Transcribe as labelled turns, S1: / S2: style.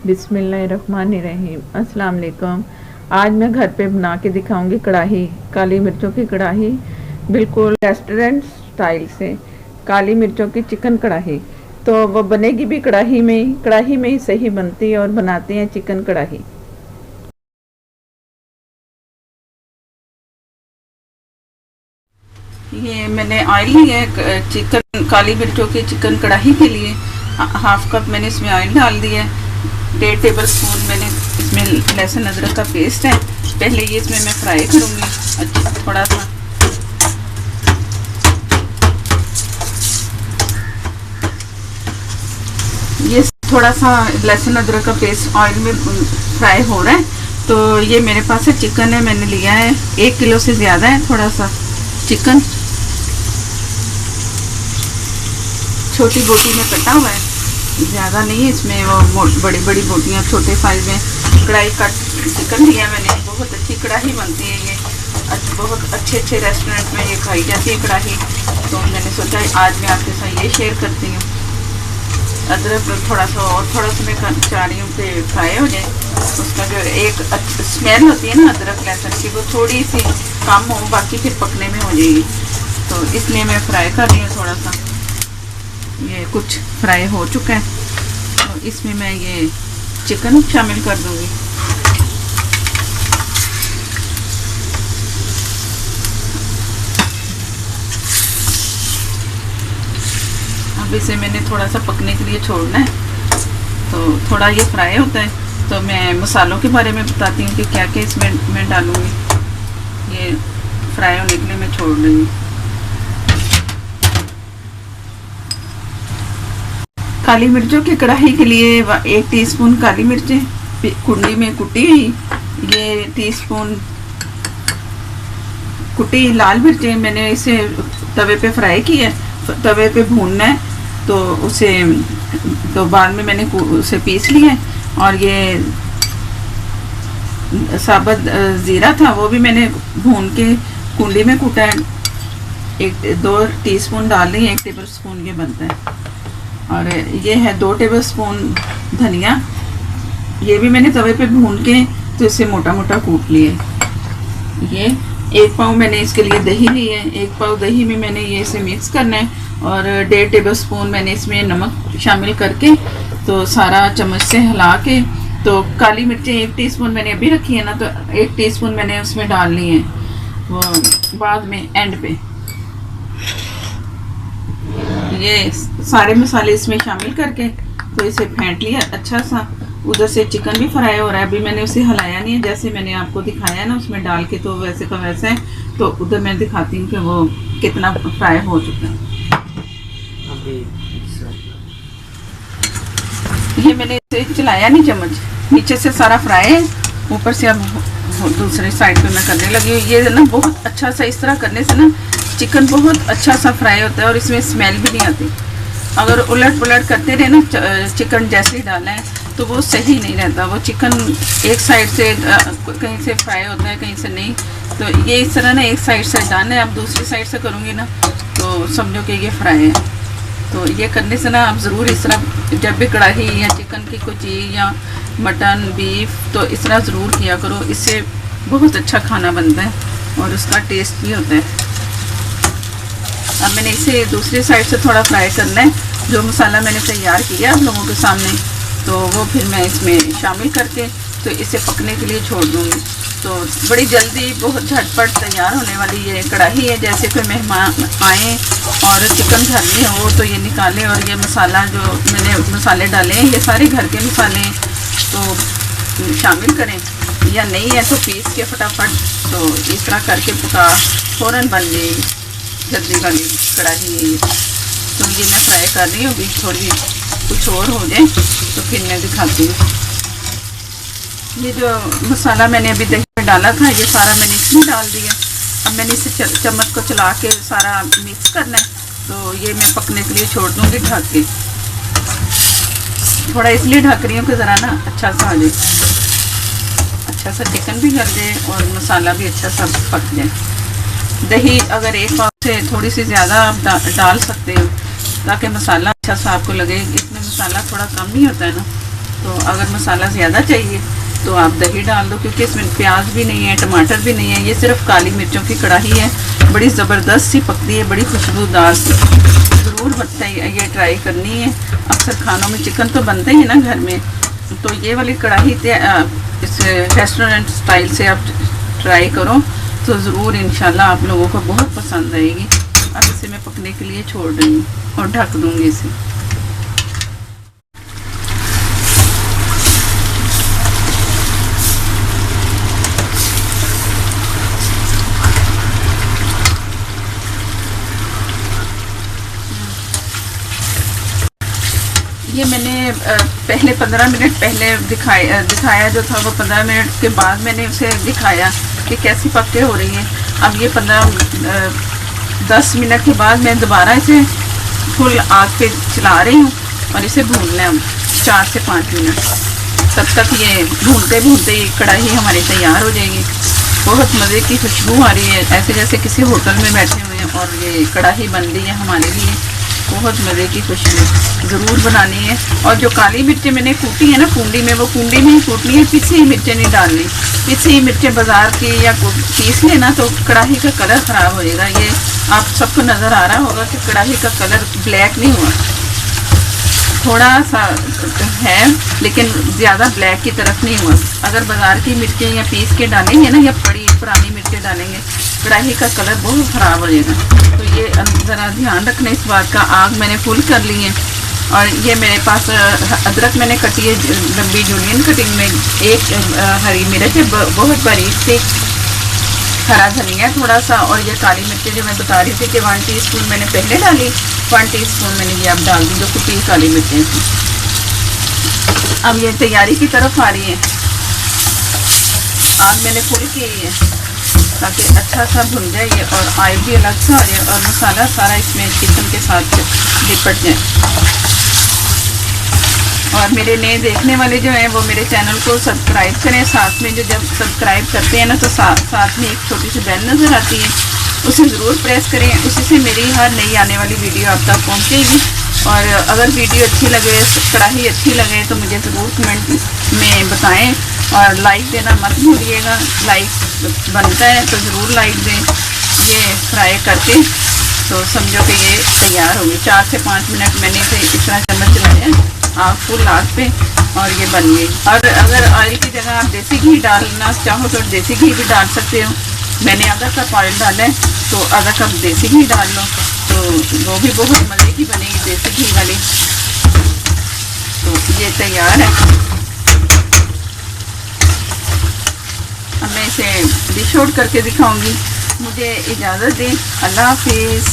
S1: बिस्मिल्लाहिर्रहमानिर्रहीम। अस्सलाम वालेकुम। आज मैं घर पे बना के दिखाऊंगी कढ़ाई, काली मिर्चों की कढ़ाई, बिल्कुल रेस्टोरेंट स्टाइल से काली मिर्चों की चिकन कढ़ाई। तो वो बनेगी भी कढ़ाई में ही सही बनती है और बनाते हैं चिकन कढ़ाई।
S2: ये मैंने ऑयल लिया है चिकन काली मिर्चों की चिकन कढ़ाई के लिए। हाफ कप मैंने इसमें ऑयल डाल दिया है। 1.5 टेबल स्पून मैंने इसमें लहसुन अदरक का पेस्ट है। पहले ये इसमें मैं फ्राई करूँगी अच्छा थोड़ा सा। ये थोड़ा सा लहसुन अदरक का पेस्ट ऑयल में फ्राई हो रहा है। तो ये मेरे पास है चिकन है, मैंने लिया है 1 किलो से ज़्यादा है। थोड़ा सा चिकन छोटी बोटी में कटा हुआ है, ज़्यादा नहीं है इसमें। वो बड़ी बड़ी बोटियाँ छोटे साइज में कढ़ाई का चिकन लिया मैंने। बहुत अच्छी कढ़ाई बनती है ये, बहुत अच्छे रेस्टोरेंट में ये खाई जाती है कढ़ाई। तो मैंने सोचा आज मैं आपके साथ ये शेयर करती हूँ। अदरक थोड़ा सा मैं चाह रही हूँ कि फ्राई हो जाए। उसका जो एक स्मेल होती है ना अदरक लहसुन की, वो थोड़ी सी कम हो, बाकी फिर पकने में हो जाएगी। तो इसलिए मैं फ्राई कर रही हूँ थोड़ा सा। ये कुछ फ्राई हो चुका है, तो इसमें मैं ये चिकन शामिल कर दूंगी। अब इसे मैंने थोड़ा सा पकने के लिए छोड़ना है। तो थोड़ा ये फ्राई होता है तो मैं मसालों के बारे में बताती हूँ कि क्या क्या इसमें मैं डालूँगी। ये फ्राई होने के लिए मैं छोड़ रही हूँ। काली मिर्चों की कढ़ाई के लिए 1 टीस्पून काली मिर्चें कुंडी में कुटी हुई, ये टीस्पून कुटी लाल मिर्चें मैंने इसे तवे पे फ्राई किया है। तवे पे भूनना है तो बाद में मैंने उसे पीस लिया है। और ये साबुत ज़ीरा था, वो भी मैंने भून के कुंडी में कूटा है। 2 टीस्पून डाल रही है, 1 टेबल स्पून ये बनता है। और ये है 2 टेबल स्पून धनिया, ये भी मैंने तवे पे भून के तो इसे मोटा मोटा कूट लिया। ये 1 पाव मैंने इसके लिए दही ली है। 1 पाव दही में मैंने ये इसे मिक्स करना है। और 1.5 टेबल स्पून मैंने इसमें नमक शामिल करके तो सारा चम्मच से हिला के, तो काली मिर्चें 1 टीस्पून मैंने अभी रखी है ना, तो 1 टीस्पून मैंने उसमें डाल ली है वो बाद में एंड पे। ये सारे मसाले इसमें शामिल करके तो इसे फेंट लिया अच्छा सा। उधर से चिकन भी फ्राई हो रहा है, अभी मैंने उसे हिलाया नहीं है, जैसे मैंने आपको दिखाया ना उसमें डाल के, तो वैसे का वैसा है। तो उधर मैं दिखाती हूँ कि वो कितना फ्राई हो चुका है। ये मैंने इसे चलाया नहीं, चम्मच नीचे से सारा फ्राई है, ऊपर से अब दूसरी साइड पे मैं करने लगी हूँ। ये ना बहुत अच्छा सा, इस तरह करने से ना चिकन बहुत अच्छा सा फ्राई होता है और इसमें स्मेल भी नहीं आती। अगर उलट पुलट करते रहे ना चिकन जैसे ही डाला है तो वो सही नहीं रहता। वो चिकन एक साइड से कहीं से फ्राई होता है, कहीं से नहीं। तो ये इस तरह ना एक साइड से डालना है। अब दूसरी साइड से करूँगी ना तो समझो कि ये फ्राई है। तो ये करने से ना आप ज़रूर इस तरह जब भी कढ़ाई या चिकन की कोई चीज़ या मटन बीफ, तो इस तरह ज़रूर किया करो। इससे बहुत अच्छा खाना बनता है और उसका टेस्ट भी होता है। अब मैंने इसे दूसरी साइड से थोड़ा फ्राई करना है। जो मसाला मैंने तैयार किया आप लोगों के सामने, तो वो फिर मैं इसमें शामिल करके तो इसे पकने के लिए छोड़ दूँगी। तो बड़ी जल्दी बहुत झटपट तैयार होने वाली ये कढ़ाई है। जैसे कोई मेहमान आए और चिकन घर में हो तो ये निकालें। और ये मसाला जो मैंने मसाले डाले हैं ये सारे घर के मसाले हैं, तो शामिल करें, या नहीं है तो पीस के फटाफट तो इस तरह करके पका फ़ौरन बन जाएगी जल्दी वाली कढ़ाई। तो ये मैं फ्राई कर रही हूँ, अभी थोड़ी कुछ और हो जाए तो फिर मैं दिखाती हूँ। ये जो मसाला मैंने अभी दही में डाला था ये सारा मैंने इसमें डाल दिया। अब मैंने इसे चम्मच को चला के सारा मिक्स करना है। तो ये मैं पकने के लिए छोड़ दूँगी ढक के। थोड़ा इसलिए ढक रही हूँ कि ज़रा ना अच्छा सा आ जाए, अच्छा सा चिकन भी गल जाए और मसाला भी अच्छा सा पक जाए। दही अगर 1 पाव से थोड़ी सी ज़्यादा आप डाल सकते हो ताकि मसाला अच्छा सा आपको लगे। इसमें मसाला थोड़ा कम ही होता है ना, तो अगर मसाला ज़्यादा चाहिए तो आप दही डाल दो, क्योंकि इसमें प्याज भी नहीं है, टमाटर भी नहीं है, ये सिर्फ काली मिर्चों की कढ़ाई है। बड़ी ज़बरदस्त सी पकती है, बड़ी खुशबूदार सी। ज़रूर बनता है, ये ट्राई करनी है। अक्सर खानों में चिकन तो बनते ही ना घर में, तो ये वाली कढ़ाई इस रेस्टोरेंट स्टाइल से आप ट्राई करो तो ज़रूर इंशाल्लाह आप लोगों को बहुत पसंद आएगी। अब इसे मैं पकने के लिए छोड़ रही हूँ और ढक दूँगी इसे। ये मैंने पहले 15 मिनट पहले दिखाया जो था, वो 15 मिनट के बाद मैंने उसे दिखाया कि कैसी पक्के हो रही है। अब ये 10 मिनट के बाद मैं दोबारा इसे फुल आग पे चला रही हूँ और इसे भूनना है 4 से 5 मिनट। तब तक ये भूनते भूनते कढ़ाई हमारी तैयार हो जाएगी। बहुत मज़े की खुशबू आ रही है, ऐसे जैसे किसी होटल में बैठे हुए हैं और ये कढ़ाई बन रही है हमारे लिए। बहुत मज़े की खुशबू, ज़रूर बनानी है। और जो काली मिर्चें मैंने कूटी है ना कुंडी में, वो कुंडी में ही कूटनी है, पीछे ही मिर्चें नहीं डालनी। पीछे ही मिर्चें बाज़ार की या पीस लेना तो कढ़ाई का कलर ख़राब हो जाएगा। ये आप सबको नज़र आ रहा होगा कि कढ़ाई का कलर ब्लैक नहीं हुआ, थोड़ा सा है लेकिन ज़्यादा ब्लैक की तरफ नहीं हुआ। अगर बाज़ार की मिर्चें या पीस के डालेंगे ना, या बड़ी पुरानी मिर्चें डालेंगे, कढ़ाई का कलर बहुत ख़राब हो जाएगा। तो ये ज़रा ध्यान रखना इस बात का। आग मैंने फुल कर ली है और ये मेरे पास अदरक मैंने कटी है लंबी जूलियन कटिंग में। एक हरी मिर्च है बहुत बारीक से, हरा धनिया थोड़ा सा, और ये काली मिर्चें जो मैं बता रही थी कि 1 टीस्पून मैंने पहले डाली, 1 टीस्पून मैंने ये अब डाल दी जो कुटी काली मिर्चें थी। अब ये तैयारी की तरफ आ रही है। आग मैंने फुल की है ताकि अच्छा सा भुन जाए ये और ऑयल भी अलग सा आ जाए और मसाला सारा इसमें चिकन के साथ लिपट जाए। और मेरे नए देखने वाले जो हैं वो मेरे चैनल को सब्सक्राइब करें। साथ में जो जब सब्सक्राइब करते हैं ना तो साथ में एक छोटी सी बेल नज़र आती है, उसे ज़रूर प्रेस करें। उसी से मेरी हर नई आने वाली वीडियो आप तक पहुँचेगी। और अगर वीडियो अच्छी लगे, कढ़ाई अच्छी लगे तो मुझे ज़रूर कमेंट में बताएं और लाइक देना मत भूलिएगा। लाइक बनता है तो ज़रूर लाइक दें। ये फ्राई करके तो समझो कि ये तैयार होगी। 4 से 5 मिनट मैंने इसे इस तरह चम्मच चलाया आग फुल आग पे और ये बन गई। और अगर ऑयल की जगह आप देसी घी डालना चाहो तो देसी घी भी डाल सकते हो। मैंने आधा कप ऑयल डाला है तो आधा कप देसी घी डाल लो तो वो भी बहुत मज़े की बनेगी देसी घी वाली। तो ये तैयार है। अब मैं इसे डिश आउट करके दिखाऊंगी। मुझे इजाज़त दें। अल्लाह हाफिज़।